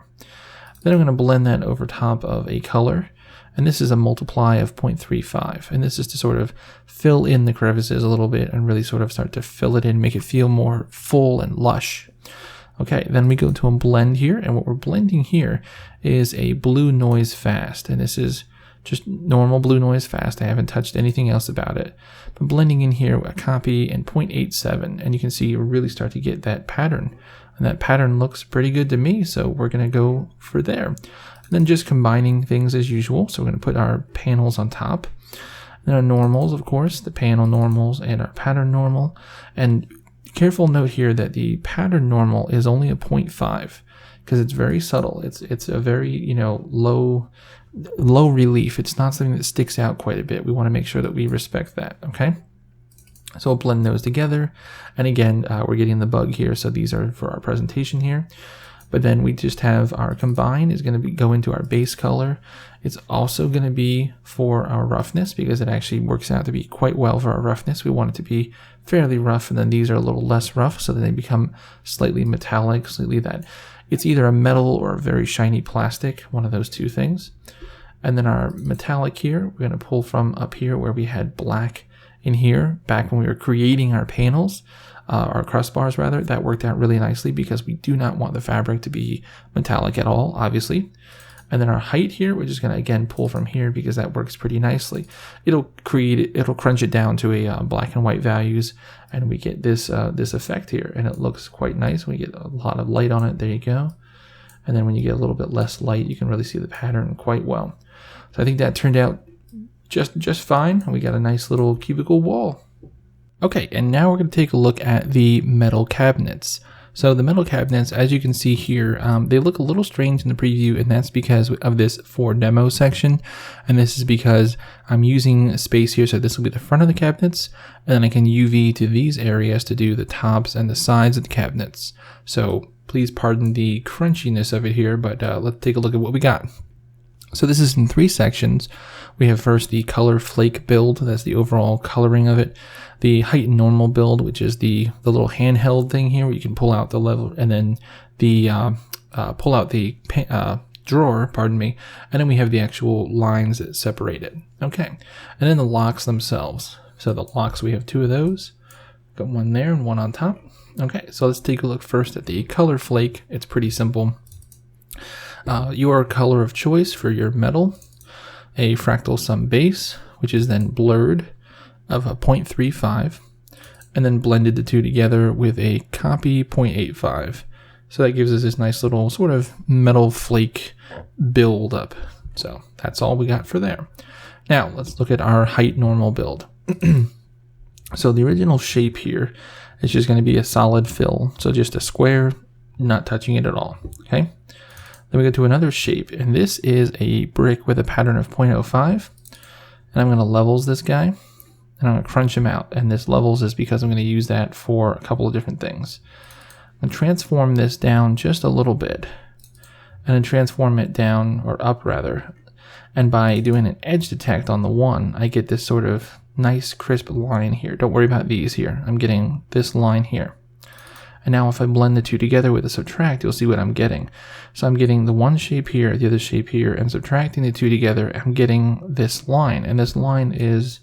Then I'm going to blend that over top of a color, and this is a multiply of 0.35, and this is to sort of fill in the crevices a little bit and really sort of start to fill it in, make it feel more full and lush. Okay, then we go to a blend here, and what we're blending here is a blue noise fast, and this is just normal blue noise fast. I haven't touched anything else about it. But blending in here a copy and 0.87, and you can see you really start to get that pattern. And that pattern looks pretty good to me, so we're going to go for there. And then just combining things as usual. So we're going to put our panels on top. Then our normals, of course, the panel normals and our pattern normal. And careful note here that the pattern normal is only a 0.5 because it's very subtle. It's a very, you know, low relief. It's not something that sticks out quite a bit. We want to make sure that we respect that, okay? So we'll blend those together. And again, we're getting the bug here, so these are for our presentation here. But then we just have our combine is going to go into our base color. It's also going to be for our roughness because it actually works out to be quite well for our roughness. We want it to be fairly rough, and then these are a little less rough so that they become slightly metallic, slightly that it's either a metal or a very shiny plastic, one of those two things. And then our metallic here, we're going to pull from up here where we had black in here back when we were creating our panels, our crossbars rather. That worked out really nicely because we do not want the fabric to be metallic at all, obviously. And then our height here, we're just going to again pull from here because that works pretty nicely. It'll crunch it down to a black and white values, and we get this this effect here, and it looks quite nice. We get a lot of light on it. There you go. And then when you get a little bit less light, you can really see the pattern quite well. So I think that turned out just fine. We got a nice little cubicle wall. Okay, and now we're going to take a look at the metal cabinets. So the metal cabinets, as you can see here, they look a little strange in the preview, and that's because of this for demo section. And this is because I'm using space here, so this will be the front of the cabinets, and then I can UV to these areas to do the tops and the sides of the cabinets. So please pardon the crunchiness of it here, but let's take a look at what we got. So this is in 3 sections. We have first the color flake build, that's the overall coloring of it. The height and normal build, which is the little handheld thing here where you can pull out the level, and then the pull out the drawer, pardon me, and then we have the actual lines that separate it. Okay, and then the locks themselves. So the locks, we have 2 of those. Got one there and one on top. Okay, so let's take a look first at the color flake. It's pretty simple. Your color of choice for your metal, a fractal sum base, which is then blurred of a 0.35, and then blended the 2 together with a copy 0.85. So that gives us this nice little sort of metal flake build up. So that's all we got for there. Now let's look at our height normal build. So the original shape here is just going to be a solid fill. So just a square, not touching it at all. Okay. Then we go to another shape, and this is a brick with a pattern of 0.05. And I'm going to levels this guy, and I'm going to crunch him out. And this levels is because I'm going to use that for a couple of different things. I'm going to transform this down just a little bit, and then transform it down, or up rather. And by doing an edge detect on the 1, I get this sort of nice crisp line here. Don't worry about these here. I'm getting this line here. And now if I blend the 2 together with a subtract, you'll see what I'm getting. So I'm getting the one shape here, the other shape here, and subtracting the 2 together, I'm getting this line. And this line is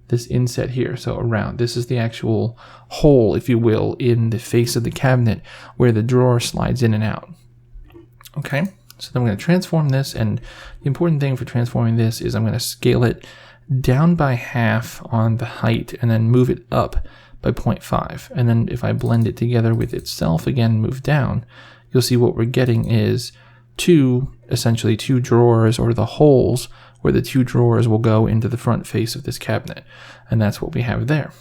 this inset here, so around. This is the actual hole, if you will, in the face of the cabinet where the drawer slides in and out. Okay, so then I'm going to transform this, and the important thing for transforming this is I'm going to scale it down by half on the height and then move it up by 0.5. And then if I blend it together with itself again, move down, you'll see what we're getting is essentially two drawers, or the holes where the 2 drawers will go into the front face of this cabinet. And that's what we have there.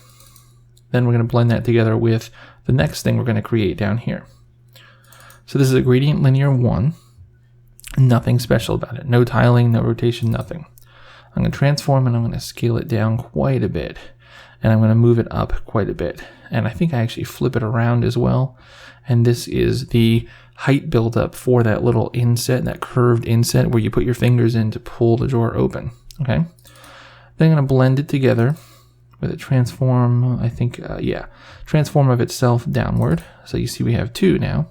Then we're going to blend that together with the next thing we're going to create down here. So this is a gradient linear 1. Nothing special about it. No tiling, no rotation, nothing. I'm going to transform and I'm going to scale it down quite a bit. And I'm going to move it up quite a bit. And I think I actually flip it around as well. And this is the height buildup for that little inset, that curved inset where you put your fingers in to pull the drawer open. Okay. Then I'm going to blend it together with a transform, I think, transform of itself downward. So you see we have two now.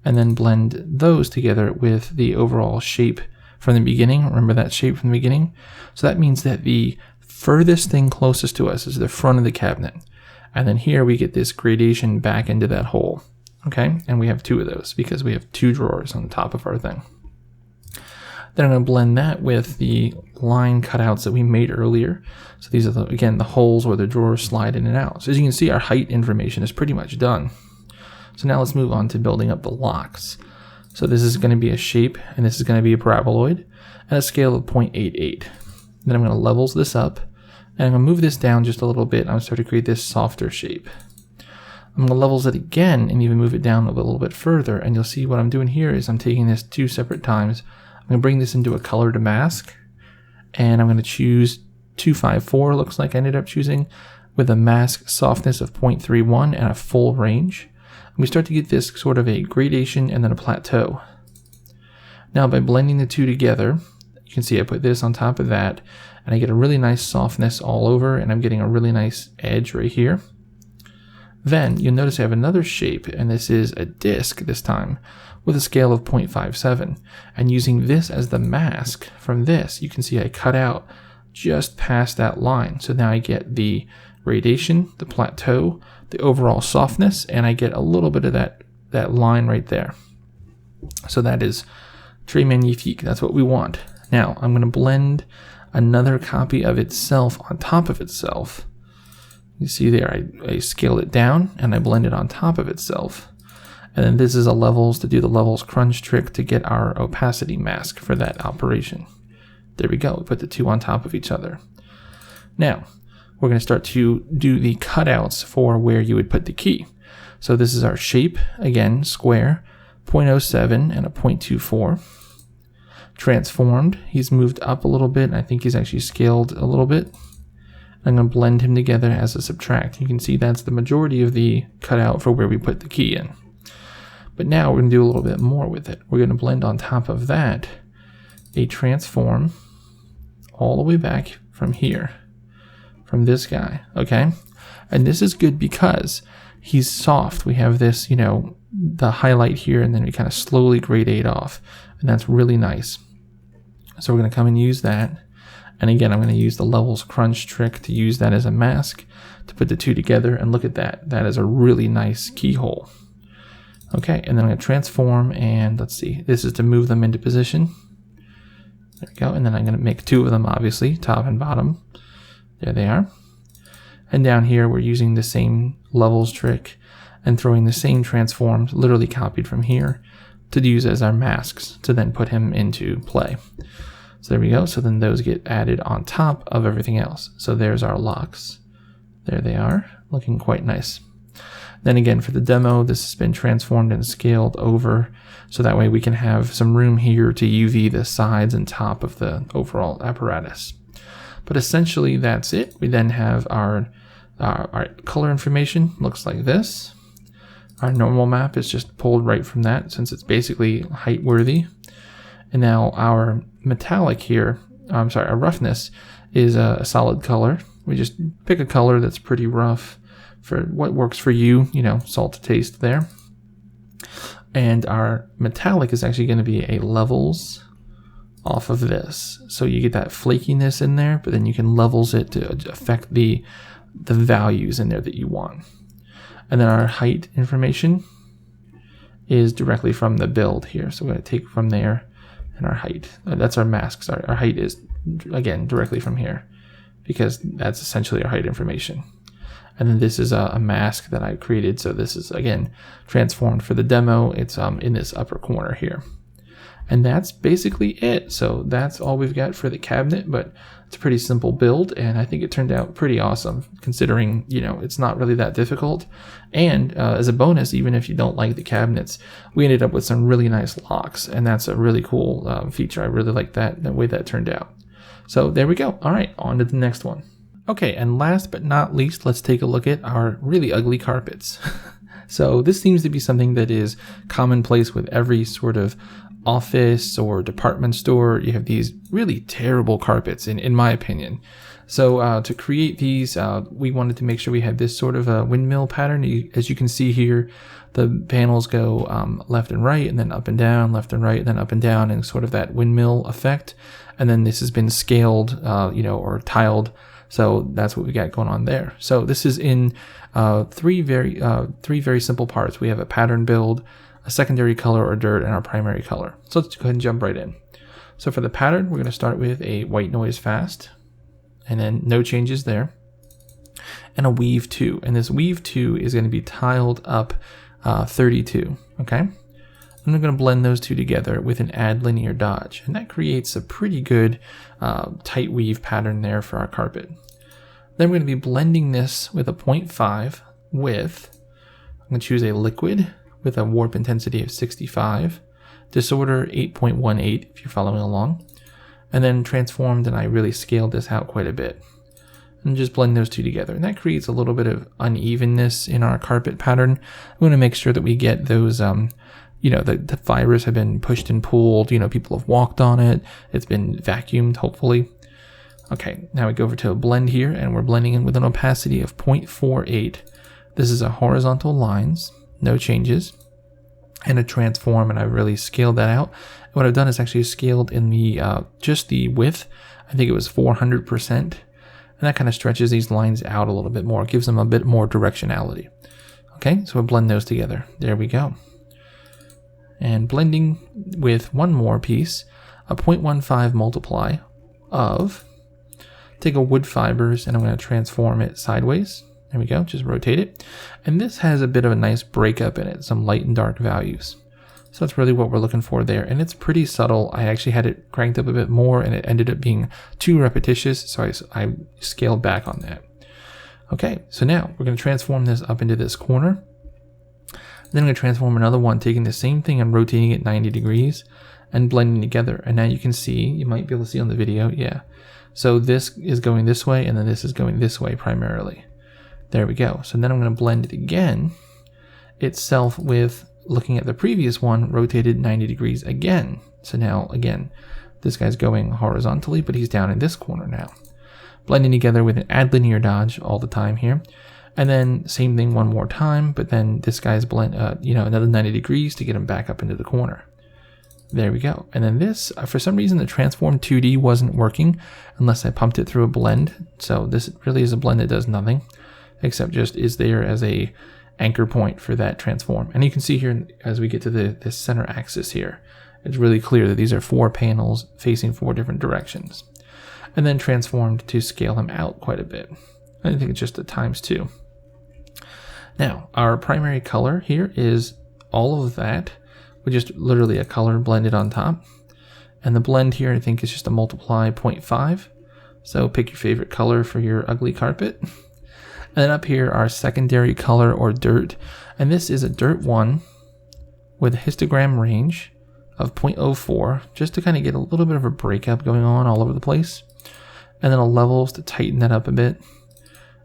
And then blend those together with the overall shape from the beginning. Remember that shape from the beginning? So that means that the furthest thing closest to us is the front of the cabinet. And then here we get this gradation back into that hole. Okay, and we have two of those because we have two drawers on the top of our thing. Then I'm going to blend that with the line cutouts that we made earlier. So these are, again, the holes where the drawers slide in and out. So as you can see, our height information is pretty much done. So now let's move on to building up the locks. So this is going to be a shape, and this is going to be a paraboloid, and a scale of 0.88. Then I'm going to levels this up, and I'm going to move this down just a little bit. I'm going to start to create this softer shape. I'm going to levels it again and even move it down a little bit further, and you'll see what I'm doing here is I'm taking this two separate times. I'm going to bring this into a color to mask, and I'm going to choose 254, looks like I ended up choosing, with a mask softness of 0.31 and a full range. We start to get this sort of a gradation and then a plateau. Now by blending the two together, you can see I put this on top of that, and I get a really nice softness all over, and I'm getting a really nice edge right here. Then you'll notice I have another shape, and this is a disc this time with a scale of 0.57. And using this as the mask from this, you can see I cut out just past that line. So now I get the gradation, the plateau, the overall softness, and I get a little bit of that line right there. So that is très magnifique. That's what we want. Now I'm going to blend another copy of itself on top of itself. You see there, I scaled it down and I blend it on top of itself. And then this is a levels to do the levels crunch trick to get our opacity mask for that operation. There we go. We put the two on top of each other. Now we're going to start to do the cutouts for where you would put the key. So this is our shape, again, square, 0.07 and a 0.24. Transformed, he's moved up a little bit, and I think he's actually scaled a little bit. I'm going to blend him together as a subtract. You can see that's the majority of the cutout for where we put the key in. But now we're going to do a little bit more with it. We're going to blend on top of that a transform all the way back from here. From this guy, okay? And this is good because he's soft. We have this, the highlight here, and then we kind of slowly gradate off, and that's really nice. So we're going to come and use that. And again, I'm going to use the levels crunch trick to use that as a mask to put the two together, and look at that. That is a really nice keyhole. Okay, and then I'm going to transform, and let's see. This is to move them into position. There we go. And then I'm going to make two of them, obviously, top and bottom. There they are. And down here, we're using the same levels trick and throwing the same transforms, literally copied from here, to use as our masks to then put him into play. So there we go. So then those get added on top of everything else. So there's our locks. There they are, looking quite nice. Then again, for the demo, this has been transformed and scaled over, so that way we can have some room here to UV the sides and top of the overall apparatus. But essentially that's it. We then have our color information, looks like this. Our normal map is just pulled right from that, since it's basically height worthy. And now our metallic here, our roughness is a solid color. We just pick a color that's pretty rough for what works for you, salt to taste there. And our metallic is actually going to be a levels off of this. So you get that flakiness in there, but then you can levels it to affect the values in there that you want. And then our height information is directly from the build here. So we're going to take from there, and our height. That's our mask. Sorry, our height is, again, directly from here, because that's essentially our height information. And then this is a mask that I created. So this is, again, transformed for the demo. It's in this upper corner here. And that's basically it. So that's all we've got for the cabinet, but it's a pretty simple build, and I think it turned out pretty awesome considering, it's not really that difficult. And as a bonus, even if you don't like the cabinets, we ended up with some really nice locks, and that's a really cool feature. I really like that, the way that turned out. So there we go. All right, on to the next one. Okay, and last but not least, let's take a look at our really ugly carpets. So this seems to be something that is commonplace with every sort of office or department store. You have these really terrible carpets, in my opinion. So to create these, we wanted to make sure we had this sort of a windmill pattern. As you can see here, the panels go left and right, and then up and down, left and right, and then up and down, and sort of that windmill effect. And then this has been scaled, or tiled. So that's what we got going on there. So this is in three very simple parts. We have a pattern build, a secondary color or dirt, and our primary color. So let's go ahead and jump right in. So for the pattern, we're going to start with a white noise fast, and then no changes there, and a weave 2. And this weave 2 is going to be tiled up 32. Okay. And I'm going to blend those two together with an add linear dodge, and that creates a pretty good tight weave pattern there for our carpet. Then we're going to be blending this with a 0.5 with, I'm going to choose a liquid with a warp intensity of 65, disorder 8.18 if you're following along, and then transformed, and I really scaled this out quite a bit. And just blend those two together, and that creates a little bit of unevenness in our carpet pattern. We want to make sure that we get those, the fibers have been pushed and pulled, people have walked on it, it's been vacuumed, hopefully. Okay, now we go over to a blend here, and we're blending in with an opacity of 0.48. This is a horizontal lines, no changes, and a transform, and I've really scaled that out. And what I've done is actually scaled in the just the width. I think it was 400%, and that kind of stretches these lines out a little bit more. It gives them a bit more directionality. Okay, so we'll blend those together. There we go. And blending with one more piece, a 0.15 multiply of, take a wood fibers, and I'm going to transform it sideways. There we go, just rotate it. And this has a bit of a nice breakup in it, some light and dark values. So that's really what we're looking for there. And it's pretty subtle. I actually had it cranked up a bit more, and it ended up being too repetitious, so I scaled back on that. Okay, so now we're going to transform this up into this corner. Then I'm going to transform another one, taking the same thing and rotating it 90 degrees and blending together. And now you can see, you might be able to see on the video, yeah. So this is going this way, and then this is going this way primarily. There we go. So then I'm going to blend it again itself with looking at the previous one, rotated 90 degrees again. So now, again, this guy's going horizontally, but he's down in this corner now. Blending together with an add linear dodge all the time here. And then same thing one more time, but then this guy's blend, another 90 degrees to get him back up into the corner. There we go. And then this, for some reason, the transform 2D wasn't working unless I pumped it through a blend. So this really is a blend that does nothing, except just is there as a anchor point for that transform. And you can see here as we get to this center axis here, it's really clear that these are 4 panels facing 4 different directions. And then transformed to scale them out quite a bit. I think it's just a ×2. Now, our primary color here is all of that with just literally a color blended on top. And the blend here, I think, is just a multiply 0.5. So pick your favorite color for your ugly carpet. And then up here, our secondary color or dirt. And this is a dirt 1 with a histogram range of 0.04, just to kind of get a little bit of a breakup going on all over the place. And then a levels to tighten that up a bit.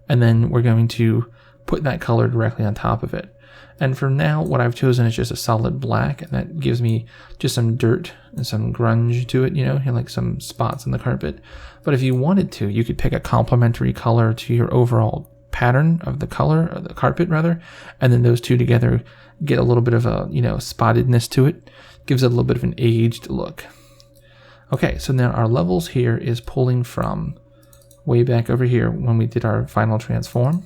And then we're going to put that color directly on top of it. And for now, what I've chosen is just a solid black, and that gives me just some dirt and some grunge to it, like some spots in the carpet. But if you wanted to, you could pick a complementary color to your overall pattern of the color, or the carpet rather, and then those two together get a little bit of a, spottedness to it. Gives it a little bit of an aged look. Okay, so now our levels here is pulling from way back over here when we did our final transform.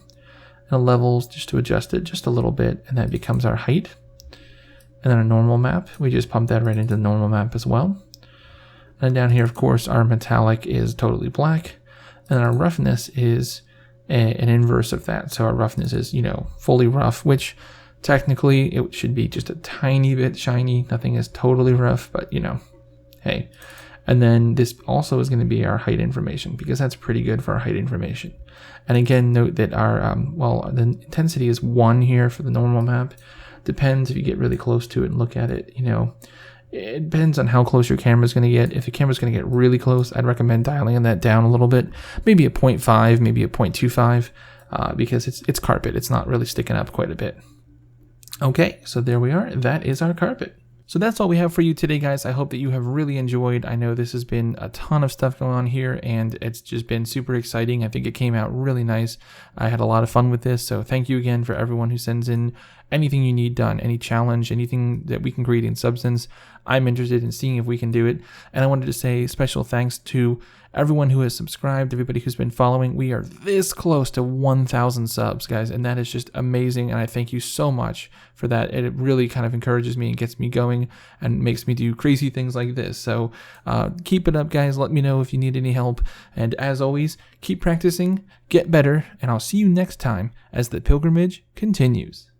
And levels just to adjust it just a little bit, and that becomes our height. And then a normal map, we just pump that right into the normal map as well. And down here, of course, our metallic is totally black, and then our roughness is an inverse of that. So our roughness is, fully rough, which Technically, it should be just a tiny bit shiny. Nothing is totally rough, but hey. And then this also is going to be our height information, because that's pretty good for our height information. And again, note that our, the intensity is 1 here for the normal map. Depends if you get really close to it and look at it, it depends on how close your camera is going to get. If the camera is going to get really close, I'd recommend dialing that down a little bit, maybe a 0.5, maybe a 0.25, because it's carpet. It's not really sticking up quite a bit. Okay, so there we are. That is our carpet. So that's all we have for you today, guys. I hope that you have really enjoyed. I know this has been a ton of stuff going on here, and it's just been super exciting. I think it came out really nice. I had a lot of fun with this, so thank you again for everyone who sends in anything you need done, any challenge, anything that we can create in Substance. I'm interested in seeing if we can do it. And I wanted to say special thanks to everyone who has subscribed, everybody who's been following. We are this close to 1,000 subs, guys, and that is just amazing, and I thank you so much for that. It really kind of encourages me and gets me going and makes me do crazy things like this. So keep it up, guys. Let me know if you need any help, and as always, keep practicing, get better, and I'll see you next time as the pilgrimage continues.